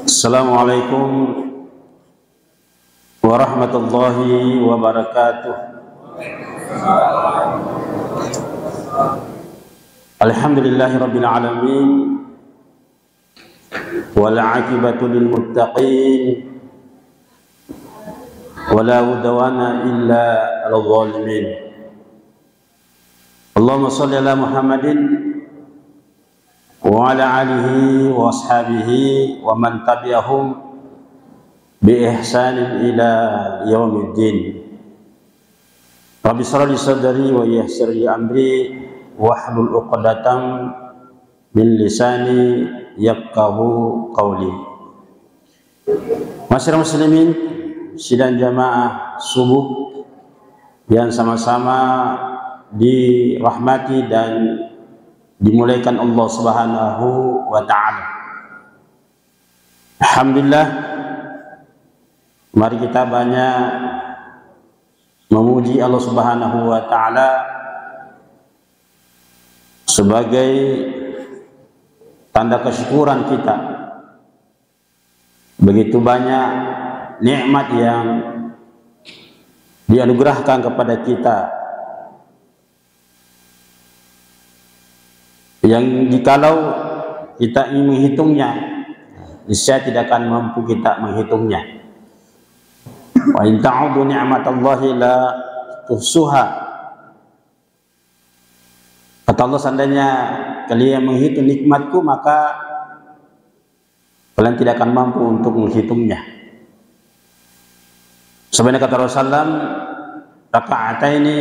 Assalamualaikum warahmatullahi wabarakatuh. Alhamdulillahirabbil alamin wal 'aqibatu lil muttaqin wala udwana illa 'alal zalimin. Allahumma shalli ala Muhammadin wa ala alihi wa ashabihi wa man tabi'ahum bi ihsanin ila yaumiddin. Rabbi shrah li sadri wa yassir li amri wahlul 'uqdatam min lisani yafqahu qawli. Masyarakat muslimin sidang jamaah subuh yang sama-sama dirahmati dan dimulaikan Allah Subhanahu wa ta'ala. Alhamdulillah, mari kita banyak memuji Allah Subhanahu wa ta'ala sebagai tanda kesyukuran kita. Begitu banyak nikmat yang dianugerahkan kepada kita, yang jikalau kita ingin menghitungnya, niscaya tidak akan mampu kita menghitungnya. Wa in ta'udu ni'matallahi la tuhsuha. Kata Allah, seandainya kalian menghitung nikmatku, maka kalian tidak akan mampu untuk menghitungnya. Sebenarnya kata Rasulullah, raka'ataini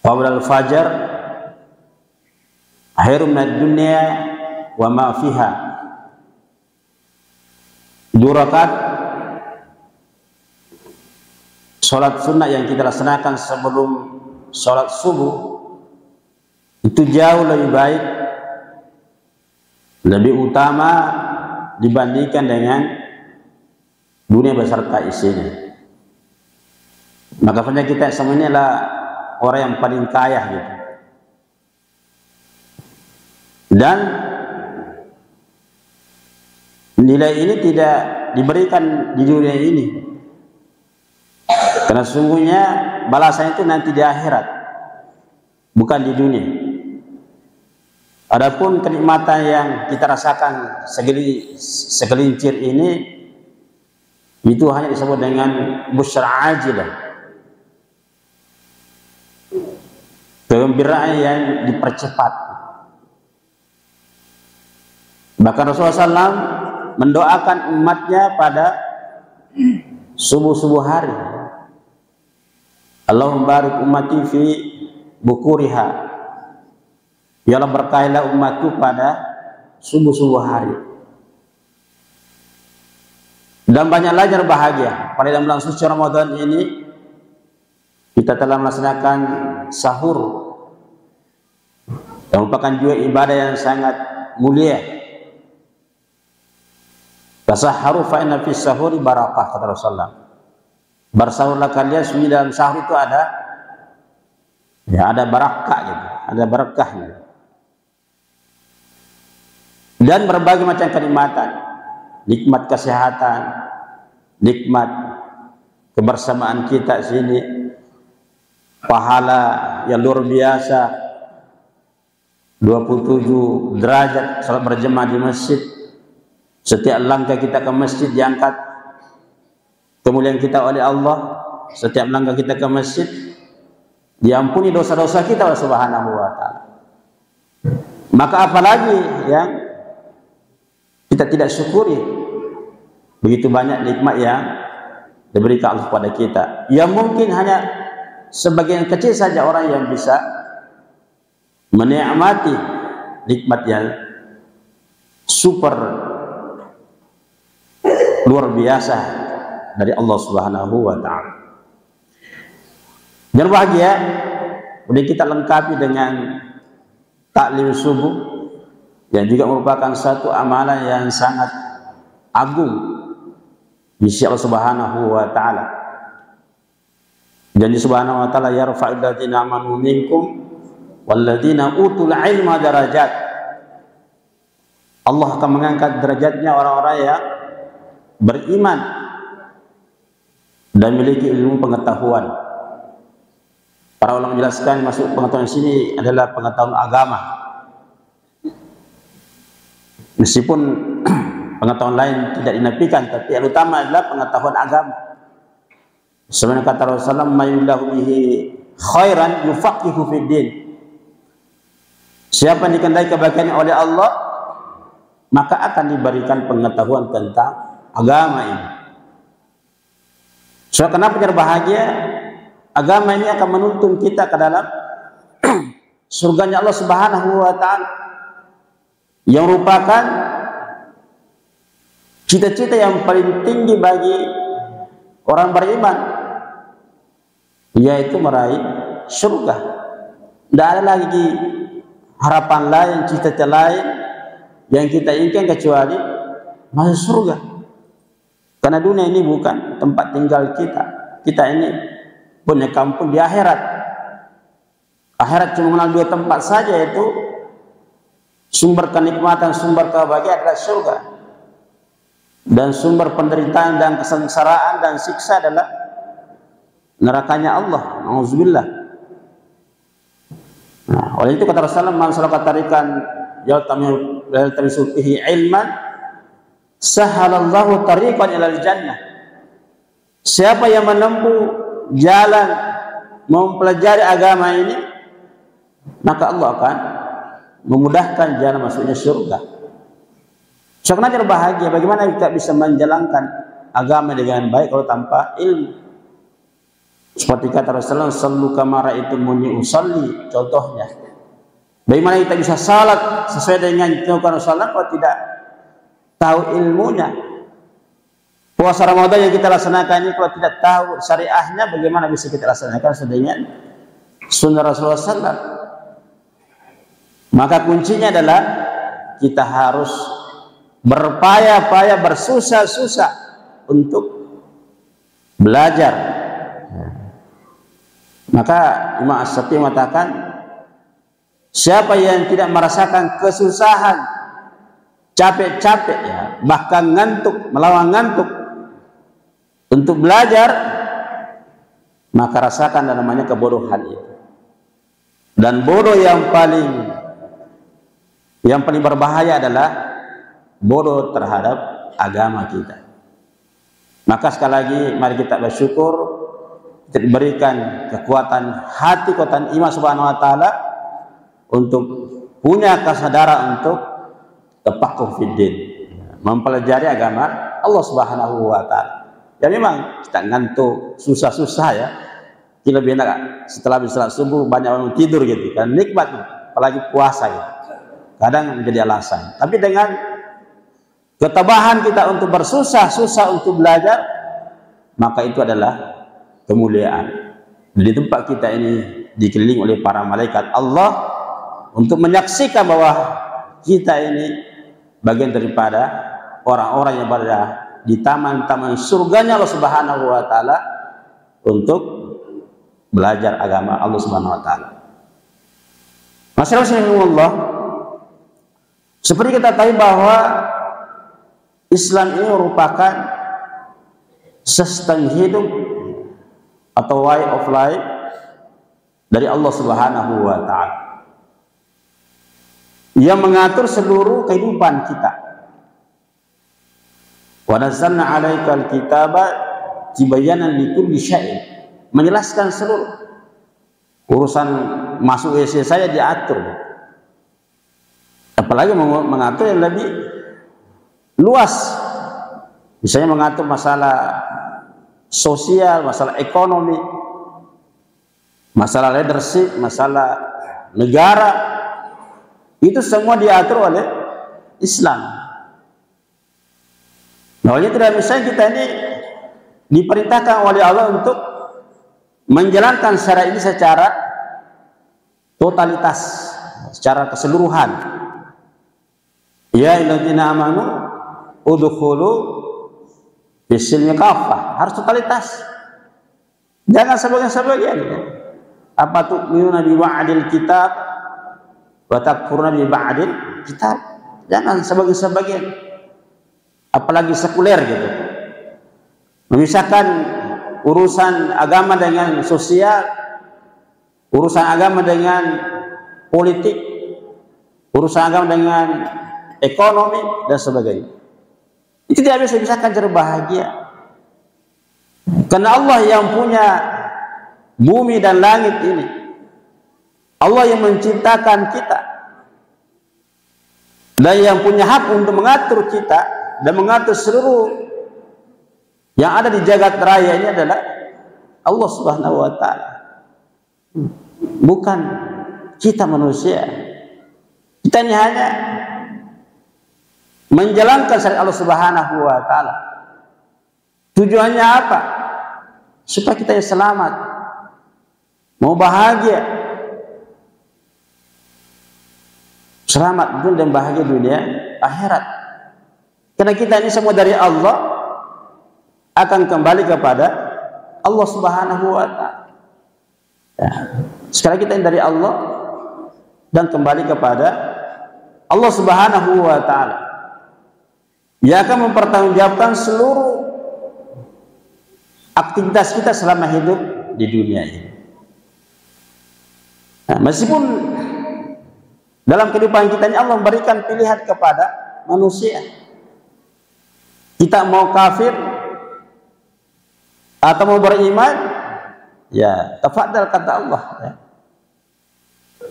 qabla al-fajr khairum minad dunya wa ma fiha. 2 rakaat salat sunnah yang kita laksanakan sebelum salat subuh itu jauh lebih baik, lebih utama dibandingkan dengan dunia beserta isinya. Makanya kita semuanya adalah orang yang paling kaya gitu. Dan nilai ini tidak diberikan di dunia ini, karena sungguhnya balasan itu nanti di akhirat, bukan di dunia. Adapun kenikmatan yang kita rasakan segelincir ini, itu hanya disebut dengan busyra ajilah, kegembiraan yang dipercepat. Bahkan Rasulullah SAW mendoakan umatnya pada subuh-subuh hari, Allahumma barik ummati fi bukuriha, ya Allah berkahilah umatku pada subuh-subuh hari. Dan banyak lagi yang bahagia pada dalam bulan suci Ramadan ini. Kita telah melaksanakan sahur, yang merupakan juga ibadah yang sangat mulia. Tasahharu fa inna fis sahuri barakah, kata Rasulullah. Bersahurlah kalian, sungguh dalam sahur itu ada barakah gitu, ada berkah gitu. Dan berbagai macam kenikmatan, nikmat kesehatan, nikmat kebersamaan kita sini, pahala yang luar biasa, 27 derajat salat berjemaah di masjid. Setiap langkah kita ke masjid diangkat kemuliaan kita oleh Allah. Setiap langkah kita ke masjid diampuni dosa-dosa kita oleh Subhanahu wa ta'ala. Maka apalagi yang kita tidak syukuri, begitu banyak nikmat yang diberikan Allah kepada kita, yang mungkin hanya sebagian kecil saja orang yang bisa menikmati nikmat yang super luar biasa dari Allah Subhanahu wa ta'ala. Dan bahagia kemudian kita lengkapi dengan taklim subuh, yang juga merupakan satu amalan yang sangat agung di sisi Allah Subhanahu wa ta'ala. Janji Subhanahu wa ta'ala, yarfa'ul ladzina amanu minkum wal ladzina utul ilma darajat. Allah akan mengangkat derajatnya orang-orang yang beriman dan memiliki ilmu pengetahuan. Para ulama menjelaskan masuk pengetahuan sini adalah pengetahuan agama. Meskipun pengetahuan lain tidak dinafikan, tapi yang utama adalah pengetahuan agama. Sebagaimana kata Rasulullah, "Mayullahu bihi khairan yufaqihu fid din." Siapa yang dikehendaki kebaikan oleh Allah, maka akan diberikan pengetahuan tentang agama ini. So, kenapa berbahagia? Agama ini akan menuntun kita ke dalam surganya Allah Subhanahu wa Ta'ala, yang merupakan cita-cita yang paling tinggi bagi orang beriman, yaitu meraih surga. Tidak ada lagi harapan lain, cita-cita lain yang kita inginkan kecuali masuk surga. Karena dunia ini bukan tempat tinggal kita. Kita ini punya kampung di akhirat. Akhirat cuma mengenal dua tempat saja, yaitu sumber kenikmatan, sumber kebahagiaan adalah surga, dan sumber penderitaan dan kesengsaraan dan siksa adalah nerakanya Allah. Nauzubillah. Nah, oleh itu kata Rasulullah, "Man salaka tariqan yaltamisu fihi ilman, sahalallahu tariqan ilal jannah." Siapa yang menempuh jalan mempelajari agama ini, maka Allah akan memudahkan jalan masuknya surga. Sekarang berbahagia, bagaimana kita bisa menjalankan agama dengan baik kalau tanpa ilmu? Seperti kata Rasulullah, "Sallu kama ra'aitumuni usalli." Contohnya, bagaimana kita bisa salat sesuai dengan Rasulullah kalau tidak tahu ilmunya? Puasa Ramadan yang kita laksanakan ini kalau tidak tahu syariahnya, bagaimana bisa kita laksanakan sesuai dengan sunnah Rasulullah SAW? Maka kuncinya adalah kita harus berpayah-payah, bersusah-susah untuk belajar. Maka Imam As-Syafi'i mengatakan, siapa yang tidak merasakan kesusahan, capek-capek, ya, bahkan ngantuk, melawan ngantuk untuk belajar, maka rasakan namanya kebodohan itu. Dan bodoh yang paling berbahaya adalah bodoh terhadap agama kita. Maka sekali lagi mari kita bersyukur, kita diberikan kekuatan hati, kekuatan iman Subhanahu wa Ta'ala untuk punya kesadaran untuk tafaqquh fid din, mempelajari agama Allah Subhanahu wa Ta'ala. Ya memang kita ngantuk, susah-susah ya. Kita lebih enak setelah sholat subuh banyak orang tidur gitu kan, nikmat, apalagi puasa gitu. Kadang menjadi alasan. Tapi dengan ketabahan kita untuk bersusah-susah untuk belajar, maka itu adalah kemuliaan. Di tempat kita ini dikelilingi oleh para malaikat Allah untuk menyaksikan bahwa kita ini bagian daripada orang-orang yang berada di taman-taman surganya Allah Subhanahu wa Ta'ala untuk belajar agama Allah Subhanahu wa Ta'ala. Masyaallah, seperti kita tahu bahwa Islam ini merupakan sistem hidup atau way of life dari Allah Subhanahu wa Ta'ala yang mengatur seluruh kehidupan kita. Wa nazzalna 'alaikal kitaba tibyanan likulli syai', menjelaskan seluruh urusan masuk WC saya diatur. Apalagi mengatur yang lebih luas, misalnya mengatur masalah sosial, masalah ekonomi, masalah leadership, masalah negara, itu semua diatur oleh Islam. Nah, oleh itu misalnya kita ini diperintahkan oleh Allah untuk menjalankan syariat ini secara totalitas, secara keseluruhan. Ya ayyuhalladzina amanu udkhulu fis-silmi kaffah, harus totalitas. Jangan sebagian-sebagian. Apa tu'minuna bi ba'dil kitab wa takfuruna bi ba'dil kitab? Jangan sebagian, apalagi sekuler gitu, memisahkan urusan agama dengan sosial, urusan agama dengan politik, urusan agama dengan ekonomi dan sebagainya. Itu tidak bisa dipisahkan cara bahagia. Karena Allah yang punya bumi dan langit ini, Allah yang menciptakan kita, dan yang punya hak untuk mengatur kita dan mengatur seluruh yang ada di jagat raya ini adalah Allah Subhanahu wa Ta'ala, bukan kita manusia. Kita ini hanya menjalankan syariat Allah Subhanahu wa Ta'ala. Tujuannya apa? Supaya kita selamat, mau bahagia, selamat dunia dan bahagia dunia akhirat. Karena kita ini semua dari Allah, akan kembali kepada Allah Subhanahu wa Ta'ala. Ya. Sekarang kita ini dari Allah dan kembali kepada Allah Subhanahu wa Ta'ala, yang akan mempertanggungjawabkan seluruh aktivitas kita selama hidup di dunia ini. Nah, meskipun dalam kehidupan kita ini Allah memberikan pilihan kepada manusia, kita mau kafir atau mau beriman, ya tafadhal kata Allah, ya.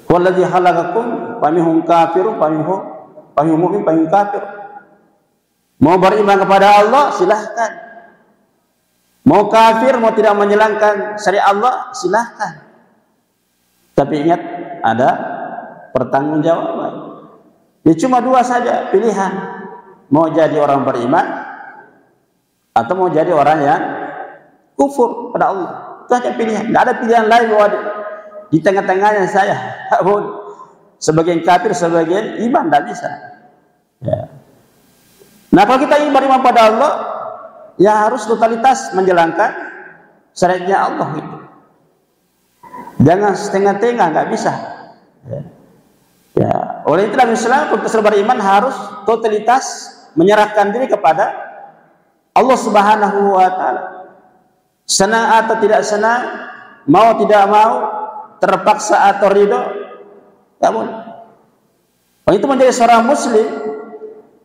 Walladzi khalaqakum faminhum kafirun faminhum mu'min faminhum kafir. Mau beriman kepada Allah silahkan, mau kafir, mau tidak menjalankan syariat Allah silahkan, tapi ingat ada pertanggungjawaban. Ya cuma dua saja pilihan, mau jadi orang beriman atau mau jadi orang yang kufur pada Allah. Itu hanya pilihan, tidak ada pilihan lain bahwa di tengah-tengahnya saya sebagian kafir sebagian iman, tidak bisa, ya. Nah kalau kita ingin beriman pada Allah, ya harus totalitas menjalankan syariatnya Allah itu. Jangan setengah-tengah, nggak bisa. Ya. Ya. Oleh itu dalam Islam untuk beriman harus totalitas menyerahkan diri kepada Allah Subhanahu wa Ta'ala. Senang atau tidak senang, mau tidak mau, terpaksa atau ridho, tak boleh. Itu menjadi seorang Muslim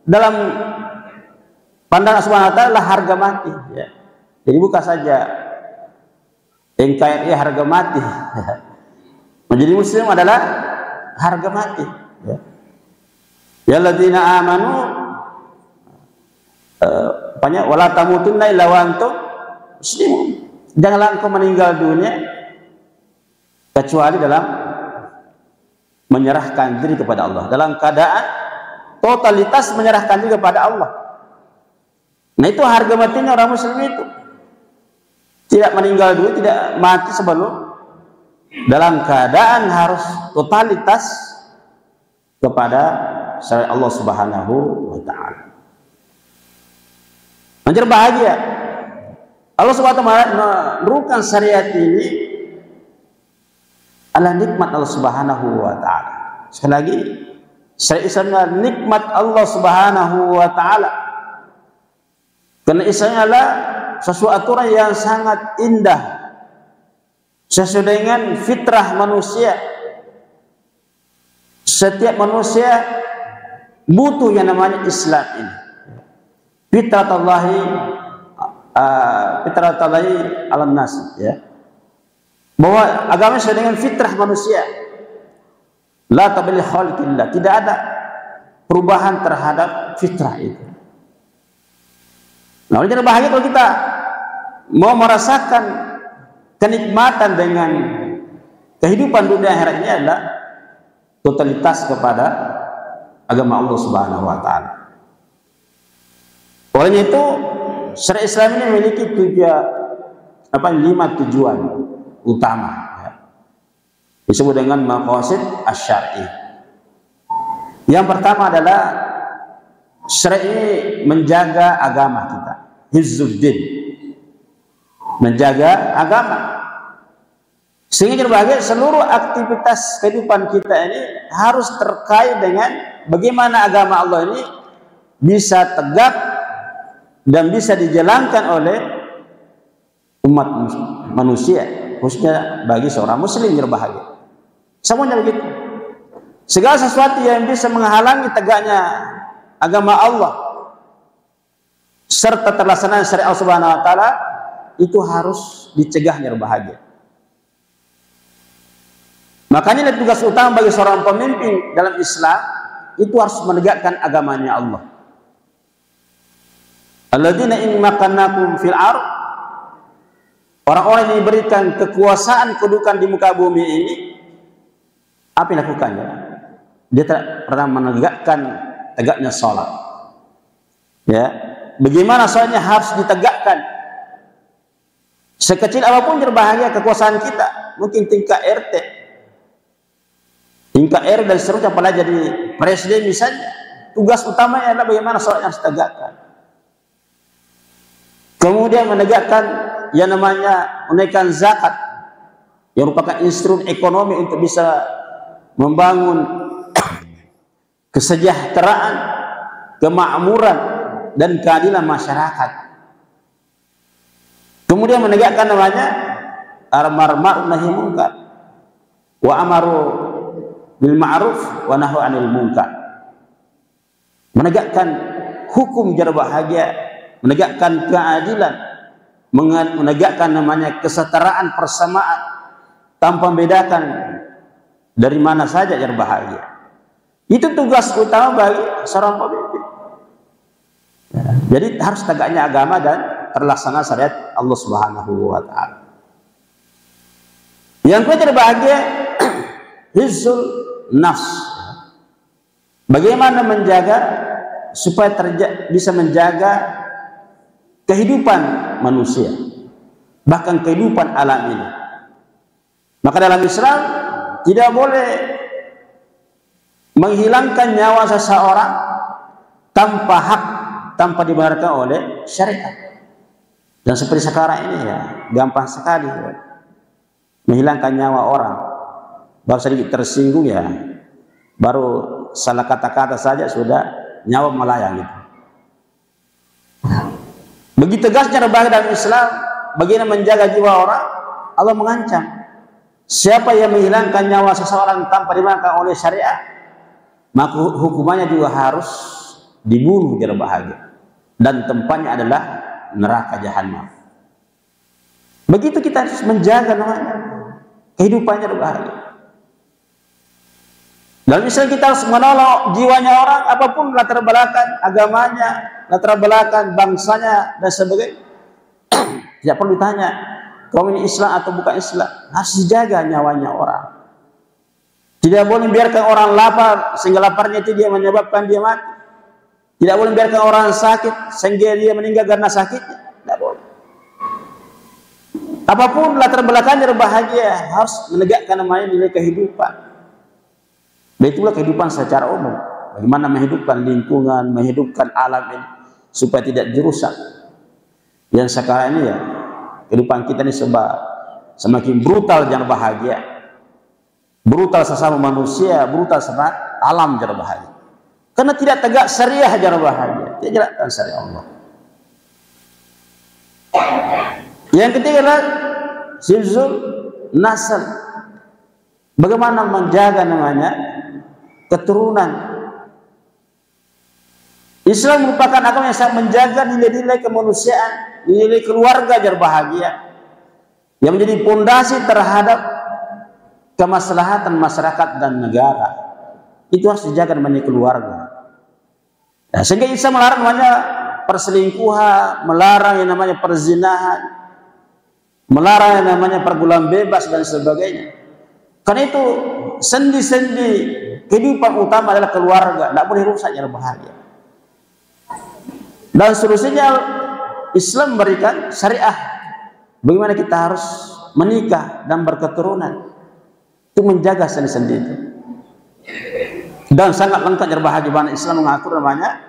dalam pandangan Subhanahu wa Ta'ala harga mati, ya. Jadi bukan saja NKRI harga mati. Menjadi Muslim adalah harga mati, ya. Ya alladzina amanu wala tamutunna illa wa antum muslimun. Janganlah engkau meninggal dunia kecuali dalam menyerahkan diri kepada Allah, dalam keadaan totalitas menyerahkan diri kepada Allah. Nah itu harga matinya orang Muslim itu. Tidak meninggal dulu, tidak mati sebelum, dalam keadaan harus totalitas kepada syariat Allah Subhanahu wa Ta'ala. Menjadi bahagia. Allah Subhanahu wa Ta'ala menerukan syariat ini adalah nikmat Allah Subhanahu wa Ta'ala. Sekali lagi, syariat Islam adalah nikmat Allah Subhanahu wa Ta'ala. Karena Islam adalah sesuatu aturan yang sangat indah sesuai dengan fitrah manusia. Setiap manusia butuh yang namanya Islam ini. Fitratallahi alam nas, ya. Bahwa agama sesuai dengan fitrah manusia. La tabdil khalqillah, tidak ada perubahan terhadap fitrah itu. Nah, jadi bahagia kalau kita mau merasakan kenikmatan dengan kehidupan dunia akhirat ini adalah totalitas kepada agama Allah Subhanahu wa Ta'ala. Oleh itu, syariat Islam ini memiliki 5 tujuan utama, ya. Disebut dengan maqasid asy-syar'i. Yang pertama adalah syariat ini menjaga agama kita, hifzuddin, menjaga agama, sehingga berbagai seluruh aktivitas kehidupan kita ini harus terkait dengan bagaimana agama Allah ini bisa tegak dan bisa dijalankan oleh umat manusia, khususnya bagi seorang muslim yang berbahagia. Semuanya begitu. Segala sesuatu yang bisa menghalangi tegaknya agama Allah serta terlaksanaan syariat Allah Subhanahu wa taala itu harus dicegahnya berbahagia. Makanya tugas utama bagi seorang pemimpin dalam Islam itu harus menegakkan agamanya Allah. Alladzina in makannakum fil ardh, orang-orang yang diberikan kekuasaan kedudukan di muka bumi ini, apa yang lakukannya? Dia tidak pernah menegakkan tegaknya sholat. Ya, bagaimana sholatnya harus ditegakkan. Sekecil apapun berbahagia kekuasaan kita, mungkin tingkat RT, tingkat RW dan seterusnya, apalagi jadi presiden misalnya, tugas utamanya adalah bagaimana sholatnya harus ditegakkan. Kemudian menegakkan yang namanya menaikkan zakat, yang merupakan instrumen ekonomi untuk bisa membangun kesejahteraan, kemakmuran, dan keadilan masyarakat. Kemudian menegakkan namanya amar ma'ruf nahi munkar, wa amaru bil ma'ruf wa nahu 'anil munkar. Menegakkan hukum jar bahagia, menegakkan keadilan, menegakkan namanya kesetaraan persamaan tanpa membedakan dari mana saja jar bahagia. Itu tugas utama bagi seorang pemimpin. Ya, jadi harus tegaknya agama dan terlaksana syariat Allah Subhanahu wa taala. Yang kedua bahagia hizul nafs. Bagaimana menjaga supaya bisa menjaga kehidupan manusia, bahkan kehidupan alam ini. Maka dalam Islam tidak boleh menghilangkan nyawa seseorang tanpa hak, tanpa dibenarkan oleh syariat. Dan seperti sekarang ini ya, gampang sekali ya, menghilangkan nyawa orang. Baru sedikit tersinggung ya, baru salah kata-kata saja sudah nyawa melayang gitu. Begitu tegasnya berbahagia dalam Islam, bagaimana menjaga jiwa orang, Allah mengancam. Siapa yang menghilangkan nyawa seseorang tanpa dibenarkan oleh syariat, maka hukumannya juga harus dibunuh biar bahagia, dan tempatnya adalah neraka jahanam. Begitu kita harus menjaga namanya kehidupannya berbahagia. Dalam Islam kita harus menolong jiwanya orang, apapun latar belakang agamanya, latar belakang bangsanya dan sebagainya. Tidak perlu ditanya kaum ini Islam atau bukan Islam, harus dijaga nyawanya orang. Tidak boleh biarkan orang lapar sehingga laparnya itu dia menyebabkan dia mati. Tidak boleh biarkan orang sakit sehingga dia meninggal karena sakitnya. Tidak boleh. Apapun latar belakangnya berbahagia, harus menegakkan namanya nilai kehidupan. Itulah kehidupan secara umum. Bagaimana menghidupkan lingkungan, menghidupkan alam ini supaya tidak dirusak. Yang sekarang ini ya, kehidupan kita ini semakin brutal jangan bahagia. Brutal sesama manusia, brutal sama alam jangan bahagia. Karena tidak tegak syariah jangan bahagia. Tidak jalankan syariah Allah. Yang ketiga adalah hifzul nasl. Bagaimana menjaga namanya keturunan. Islam merupakan agama yang sangat menjaga nilai-nilai kemanusiaan, nilai keluarga agar bahagia, yang menjadi pondasi terhadap kemaslahatan masyarakat dan negara. Itu harus dijaga namanya keluarga. Nah, sehingga Islam melarang namanya perselingkuhan, melarang yang namanya perzinahan, melarang yang namanya pergaulan bebas dan sebagainya. Karena itu sendi-sendi kehidupan utama adalah keluarga, tidak boleh rusak yang bahagia. Dan seterusnya Islam memberikan syariah bagaimana kita harus menikah dan berketurunan, itu menjaga sendi-sendi itu. Dan sangat lengkap yang bahagia mana Islam mengatur namanya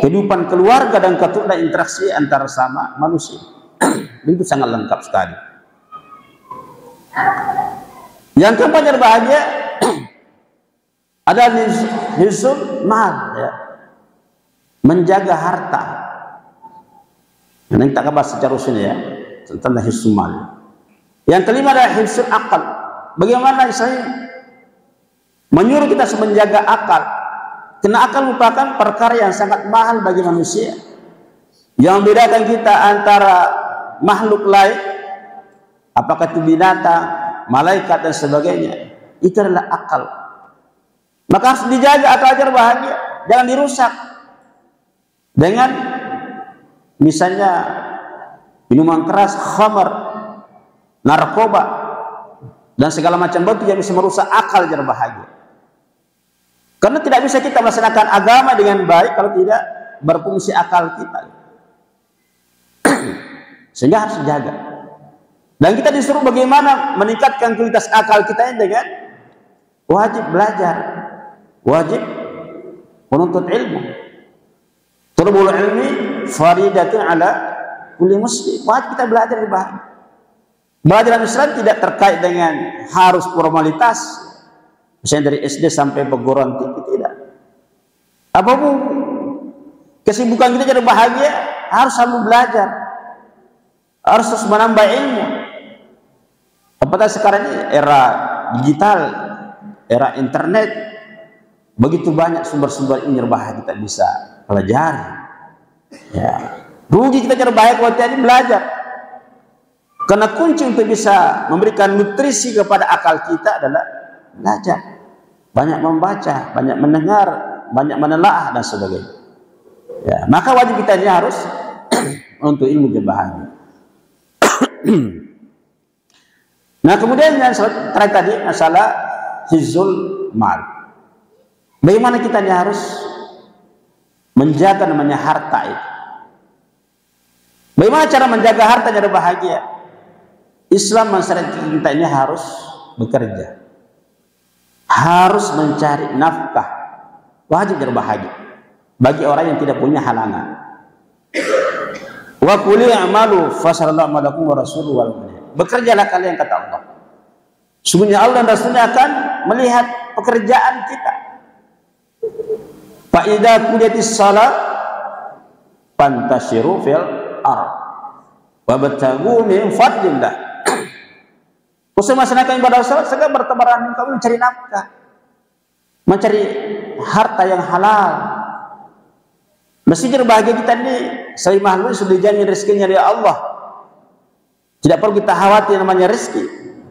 kehidupan keluarga dan keturunan, interaksi antara sama manusia. Itu sangat lengkap sekali. Yang keempat yang bahagia Ada hifzul mal, ya, menjaga harta. Nanti kita bahas secara usul ya tentang hifzul mal. Yang kelima adalah hifzul akal. Bagaimana saya menyuruh kita menjaga akal? Karena akal merupakan perkara yang sangat mahal bagi manusia. Yang membedakan kita antara makhluk lain, apakah itu binatang, malaikat dan sebagainya, itu adalah akal. Maka harus dijaga akal agar bahagia, jangan dirusak dengan misalnya minuman keras, khamar, narkoba dan segala macam bentuk yang bisa merusak akal agar bahagia. Karena tidak bisa kita melaksanakan agama dengan baik kalau tidak berfungsi akal kita. Sehingga harus dijaga. Dan kita disuruh bagaimana meningkatkan kualitas akal kita dengan wajib belajar, wajib menuntut ilmu. Talabul ilmi faridatun ala kulli muslim. Wajib kita belajar di bahagia. Belajar dalam Islam tidak terkait dengan harus formalitas, misalnya dari SD sampai perguruan tinggi, tidak. Apapun kesibukan kita jadi bahagia, harus selalu belajar, harus terus menambah ilmu. Apalagi sekarang ini era digital, era internet, begitu banyak sumber-sumber ilmu bahagia kita bisa pelajari. Ya, rugi kita cara bahagia kalau tidak belajar. Karena kunci untuk bisa memberikan nutrisi kepada akal kita adalah belajar, banyak membaca, banyak mendengar, banyak menelaah dan sebagainya. Ya, maka wajib kita ini harus untuk ilmu berbahagia. Nah, kemudian yang terakhir tadi masalah hifzul mal. Bagaimana kita ini harus menjaga namanya harta itu? Bagaimana cara menjaga hartanya berbahagia? Islam mensyariatkan kita ini harus bekerja, harus mencari nafkah, wajib berbahagia bagi orang yang tidak punya halangan. Wa qul i'malu fasarallahu malakum wa rasuluhu wal mu'minin. Bekerjalah kalian, kata Allah. Sungguhnya Allah dan Rasulnya akan melihat pekerjaan kita. Fa idza qudiyatis shalah fantashiru fil ardh wabtaghu min fadlillah. Usai melaksanakan ibadah salat, segera bertebaran kamu mencari nafkah, mencari harta yang halal. Mesti berbahagia kita ini sebagai makhluk sudah dijamin rezekinya dari Allah. Tidak perlu kita khawatir namanya rezeki,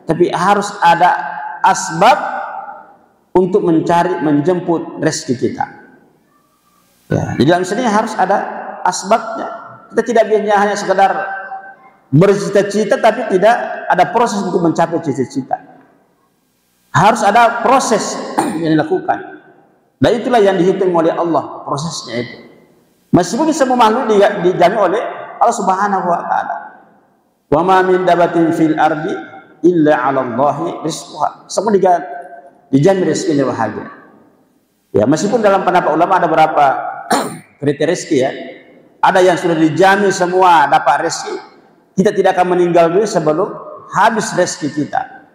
tapi harus ada asbab untuk mencari, menjemput rezeki kita. Ya, di dalam sini harus ada asbabnya. Kita tidak hanya sekedar bercita-cita tapi tidak ada proses untuk mencapai cita-cita. Harus ada proses yang dilakukan. Dan itulah yang dihitung oleh Allah, prosesnya itu. Meskipun semua makhluk dijamin oleh Allah Subhanahu wa taala. Wa ma min dabatin fil ardi illa 'ala Allahi rizquha. Semua dijamin rezekinya bahagia. Ya, meskipun dalam pendapat ulama ada beberapa kriteria rezeki ya. Ada yang sudah dijamin semua dapat rezeki, kita tidak akan meninggal dulu sebelum habis rezeki kita.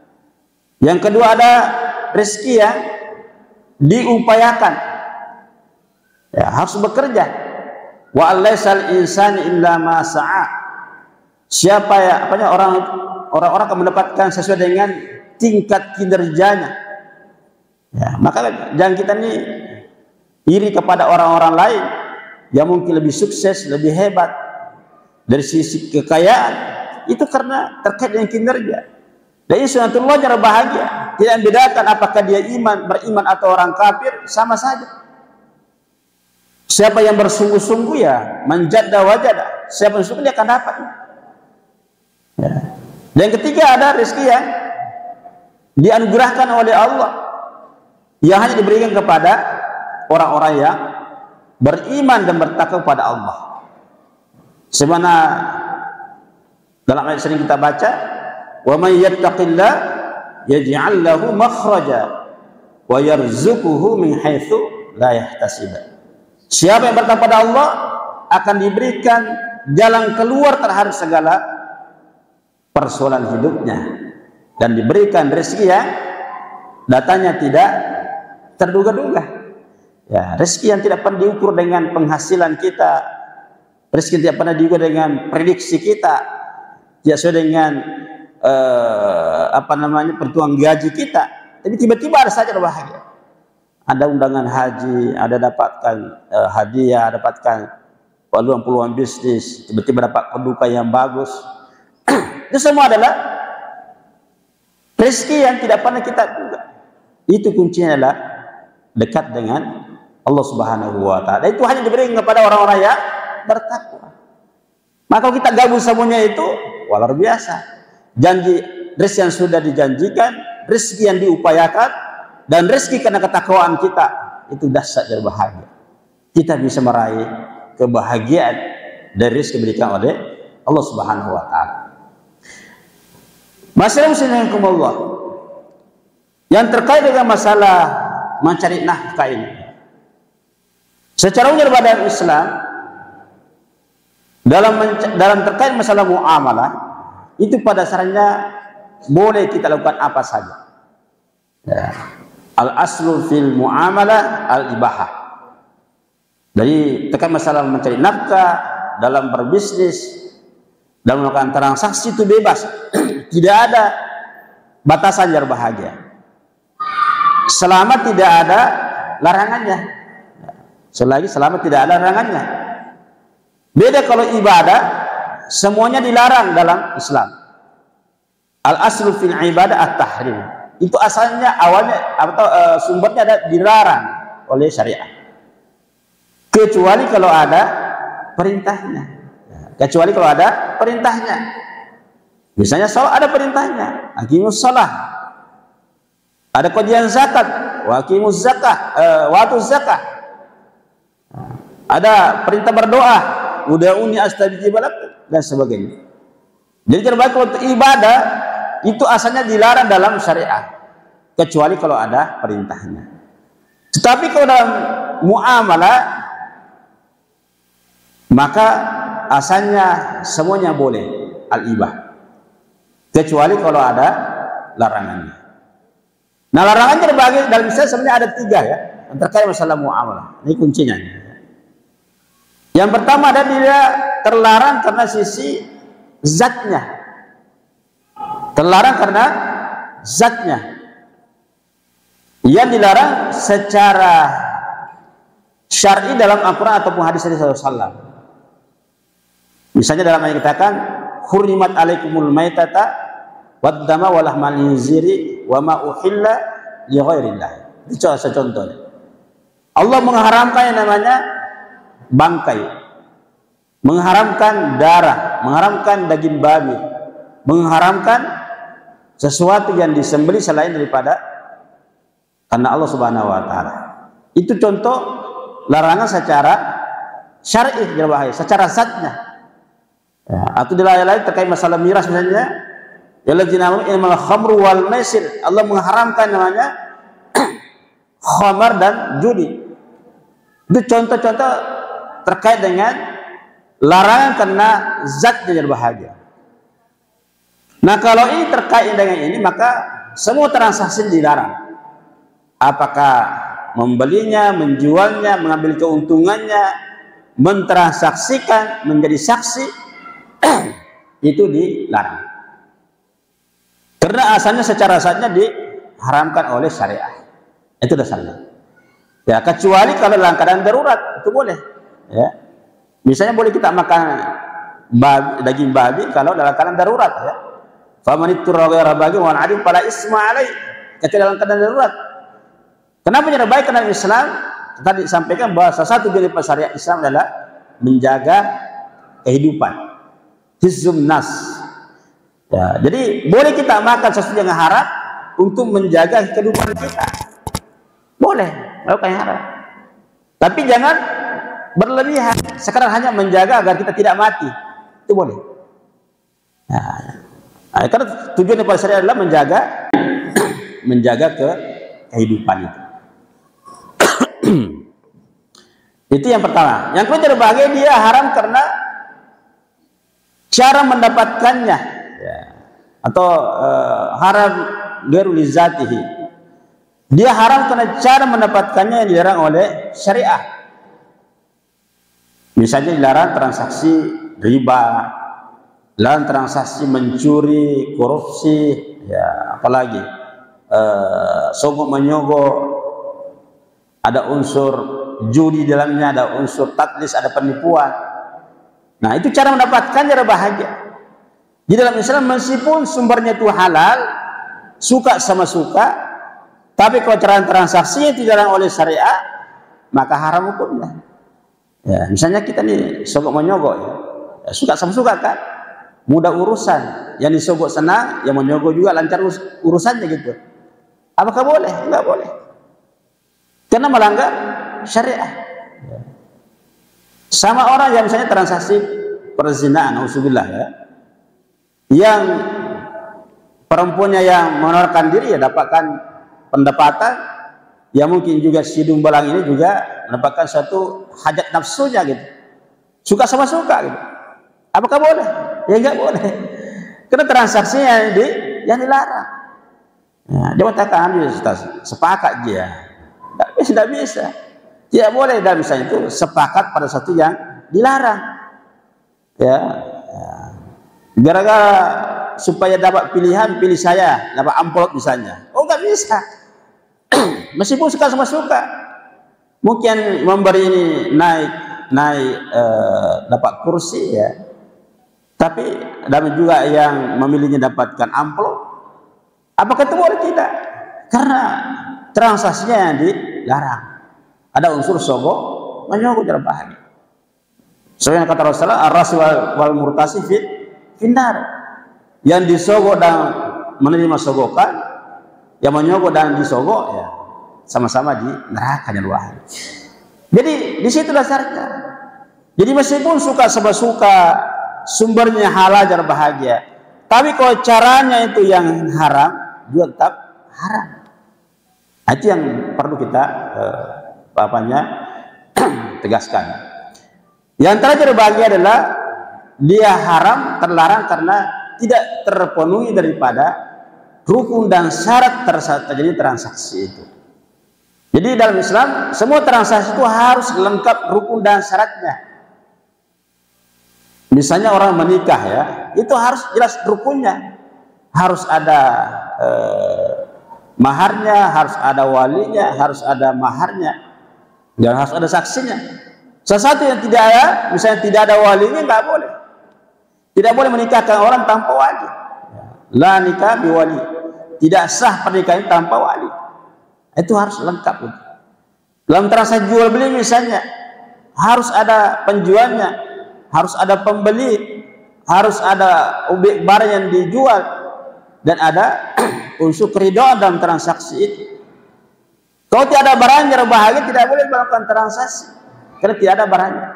Yang kedua ada rezeki yang diupayakan, ya, harus bekerja. Wa alaysal insani illa ma sa'a. Siapa ya orang-orang akan mendapatkan sesuai dengan tingkat kinerjanya. Ya, maka jangan kita ini iri kepada orang-orang lain yang mungkin lebih sukses, lebih hebat dari sisi kekayaan, itu karena terkait dengan kinerja. Dan ini sunatullah cara bahagia. Tidak membedakan apakah dia beriman atau orang kafir, sama saja. Siapa yang bersungguh-sungguh ya manjadda wajada. Siapa yang sungguh dia akan dapat. Ya. Dan yang ketiga ada rezeki yang dianugerahkan oleh Allah, yang hanya diberikan kepada orang-orang yang beriman dan bertakwa kepada Allah. Sebagaimana dalam ayat sering kita baca, wa may yattaqillah yaj'al lahu makhraja wa yarzuquhu min haitsu la yahtasib. Siapa yang bertakwa pada Allah akan diberikan jalan keluar terhadap segala persoalan hidupnya dan diberikan rezeki yang datanya tidak terduga-duga. Ya, rezeki yang tidak pernah diukur dengan penghasilan kita, rezeki yang tidak pernah diukur dengan prediksi kita, tidak sesuai dengan perhitungan gaji kita, tapi tiba-tiba ada saja bahagia. Ada undangan haji, ada dapatkan hadiah, dapatkan peluang-peluang bisnis, tiba-tiba dapat kedudukan yang bagus. Itu semua adalah rezeki yang tidak pernah kita duga. Itu kuncinya adalah dekat dengan Allah Subhanahu wa Ta'ala. Itu hanya diberikan kepada orang-orang yang bertakwa. Maka kalau kita gabung semuanya itu, luar biasa. Janji rezeki yang sudah dijanjikan, rezeki yang diupayakan, dan rezeki karena ketakwaan kita, itu dahsyat dan bahagia. Kita bisa meraih kebahagiaan dari rezeki diberikan oleh Allah Subhanahu wa Ta'ala. Masalah musliminkumullah yang terkait dengan masalah mencari nafkah ini, secara umum dalam Islam, dalam terkait masalah muamalah itu pada dasarnya boleh kita lakukan apa saja. Ya. Al aslu fil muamalah al ibahah. Jadi terkait masalah mencari nafkah, dalam berbisnis, dalam melakukan transaksi itu bebas. Tidak ada batasan yang berbahagia. Selama tidak ada larangannya. Selama tidak ada larangannya. Beda kalau ibadah, semuanya dilarang dalam Islam. Al aslu fil ibadah at-tahrim. Itu asalnya awalnya atau sumbernya ada dilarang oleh syariat. Kecuali kalau ada perintahnya. Kecuali kalau ada perintahnya. Misalnya salat ada perintahnya, aqimus shalah. Ada kewajiban zakat, wa aqimus zakah, wa atuz zakah. Ada perintah berdoa, ud'uni astajib lakum dan sebagainya. Jadi terbaik untuk ibadah itu asalnya dilarang dalam syariat, kecuali kalau ada perintahnya. Tetapi kalau dalam muamalah, maka asalnya semuanya boleh al-ibah, kecuali kalau ada larangannya. Nah, larangannya terbagi dalam Islam sebenarnya ada 3 ya, yang terkait masalah muamalah. Ini kuncinya. Yang pertama ada dia terlarang karena sisi zatnya. Terlarang karena zatnya. Yang dilarang secara syar'i dalam Al-Quran ataupun hadis Nabi SAW. Misalnya dalam ayat dikatakan, hurrimat alaikumul maitata waddama wa lahmal khinziri wa ma uhilla li ghairillah. Itu contohnya. Allah mengharamkan yang namanya bangkai, mengharamkan darah, mengharamkan daging babi, mengharamkan sesuatu yang disembelih selain daripada karena Allah Subhanahu wa Ta'ala. Itu contoh larangan secara syar'i berbahaya, secara zatnya. Ya, atau di lain-lain terkait masalah miras misalnya, ya alladzina amanu innamal khamru wal maisir, Allah mengharamkan namanya khamar dan judi. Itu contoh-contoh terkait dengan larangan karena zat yang berbahagia. Nah, kalau ini terkait dengan ini, maka semua transaksi dilarang. Apakah membelinya, menjualnya, mengambil keuntungannya, mentransaksikan, menjadi saksi, itu dilarang. Karena asalnya secara zatnya diharamkan oleh syariat. Itu dasarnya. Ya, kecuali kalau dalam keadaan darurat, itu boleh. Ya. Misalnya boleh kita makan daging babi kalau dalam keadaan darurat, ya. Famanitturra ghayra baghin wa 'adin fala isma 'alaihi. Ketika dalam keadaan darurat. Kenapa yang terbaik karena Islam tadi disampaikan bahwa salah satu dari syariat Islam adalah menjaga kehidupan. Hizbun nas. Ya, jadi boleh kita makan sesuatu yang haram untuk menjaga kehidupan kita. Boleh, melakukan yang haram. Tapi jangan berlebihan, sekarang hanya menjaga agar kita tidak mati. Itu boleh. Nah, karena tujuan daripada syariat adalah menjaga kehidupan itu. Itu yang pertama. Yang kedua terbagi dia haram karena cara mendapatkannya, ya. Atau haram ghairu lizatihi. Dia haram karena cara mendapatkannya yang dilarang oleh syariah. Misalnya dilarang transaksi riba, dilarang transaksi mencuri, korupsi, ya apalagi sogok menyogok, ada unsur judi dalamnya, ada unsur tadlis, ada penipuan. Nah, itu cara mendapatkannya bahagia. Di dalam Islam meskipun sumbernya itu halal, suka sama suka, tapi kalau cara transaksinya dilarang oleh syariah, maka haram hukumnya. Ya, misalnya kita nih sogok menyogok, ya, suka sama suka kan, mudah urusan, yang disogok senang, yang menyogok juga lancar urusannya gitu. Apakah boleh? Enggak boleh, karena melanggar syariah. Sama orang yang misalnya transaksi perzinaan, auzubillah, ya, yang perempuannya yang menawarkan diri ya dapatkan pendapatan, ya mungkin juga si dumbalang ini juga mendapatkan suatu hajat nafsunya gitu, suka sama suka gitu. Apakah boleh? Ya enggak boleh, karena transaksinya yang dilarang. Ya, dia katakan sepakat dia, tidak bisa, tidak boleh. Dan misalnya itu sepakat pada satu yang dilarang, ya, gara-gara supaya dapat pilihan, pilih saya, dapat amplop misalnya. Oh, nggak bisa. Meskipun suka sama suka, mungkin memberi ini naik dapat kursi, ya, tapi ada juga yang memilihnya dapatkan amplop. Apakah itu boleh? Tidak, karena transaksinya yang dilarang. Ada unsur sogok menyogok cara bahagia. Soalnya kata Rasulullah, ar-rasul wal murtasi finnar. Yang disogok dan menerima sogokan, yang menyogok dan disogok, ya sama-sama di neraka yang bahagia. Jadi di situ dasarnya. Jadi meskipun suka sama suka, sumbernya halal dan bahagia, tapi kalau caranya itu yang haram, juga tetap haram. Itu yang perlu kita tegaskan. Yang terakhir bahagia adalah dia haram, terlarang karena tidak terpenuhi daripada rukun dan syarat terjadi transaksi itu. Jadi dalam Islam semua transaksi itu harus lengkap rukun dan syaratnya. Misalnya orang menikah, ya, itu harus jelas rukunnya, harus ada maharnya, harus ada walinya, harus ada maharnya, dan harus ada saksinya. Sesuatu yang tidak ada, misalnya tidak ada walinya, nggak boleh. Tidak boleh menikahkan orang tanpa wali. La nikah biwali, tidak sah pernikahan tanpa wali. Itu harus lengkap. Dalam transaksi jual beli misalnya, harus ada penjualnya, harus ada pembeli, harus ada objek barang yang dijual, dan ada unsur keridhaan dalam transaksi itu. Kalau tidak ada barangnya bahagia, tidak boleh melakukan transaksi, karena tidak ada barangnya.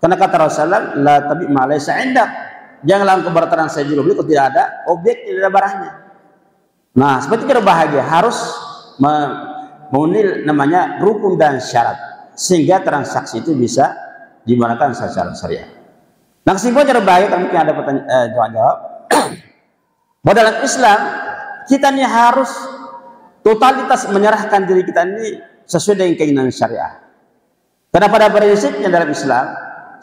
Karena kata Rasulullah, la tabi' ma laysa 'indak, janganlah engkau bertransaksi jual beli kalau tidak ada objek, tidak ada barangnya. Nah, seperti itu bahagia harus memenuhi namanya rukun dan syarat, sehingga transaksi itu bisa dimanakan secara syariah. Nah, kesimpulannya bahagia, kalau mungkin ada pertanyaan jawab. Bahwa dalam Islam kita ini harus totalitas menyerahkan diri kita ini sesuai dengan keinginan syariah. Karena pada prinsipnya dalam Islam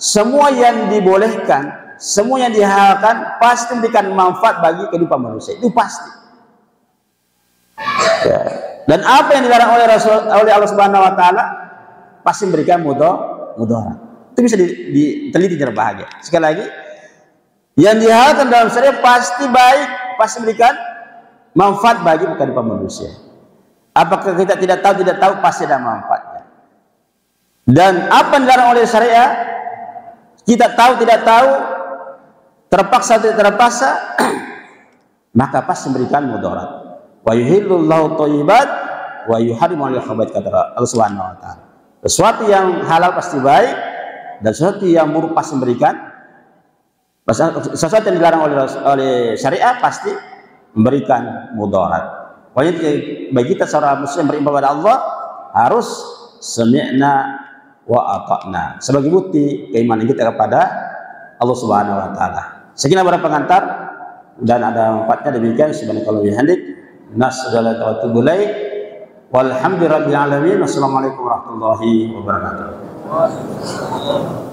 semua yang dibolehkan, semua yang dihalalkan pasti memberikan manfaat bagi kehidupan manusia, itu pasti. Ya. Dan apa yang dilarang oleh Allah Subhanahu Wa Taala pasti memberikan mudarat. Itu bisa diteliti secara bahagia. Sekali lagi, yang dihalalkan dalam syariat pasti baik, pasti memberikan manfaat bagi kehidupan manusia. Apakah kita tidak tahu pasti ada manfaatnya. Dan apa yang dilarang oleh syariah, kita tahu tidak tahu, terpaksa tidak terpaksa, maka pasti memberikan mudarat. Wa yuhillullahu thayyibat wa yuharrimu al-khaba'ith, kata Allah Subhanahu Wa Taala. Sesuatu yang halal pasti baik, dan sesuatu yang buruk pasti memberikan. Sesuatu yang dilarang oleh syariah pasti memberikan mudarat. Pokoknya bagi kita seorang muslim beriman kepada Allah harus sami'na wa ata'na, sebagai bukti keimanan kita kepada Allah Subhanahu Wa Taala. Sekian beberapa pengantar dan ada manfaatnya. Demikian subhanallahi wa bihamdihi, nasallallahu wa atubu ilaik. Walhamdulillahirabbil alamin. Wassalamualaikum warahmatullahi wabarakatuh.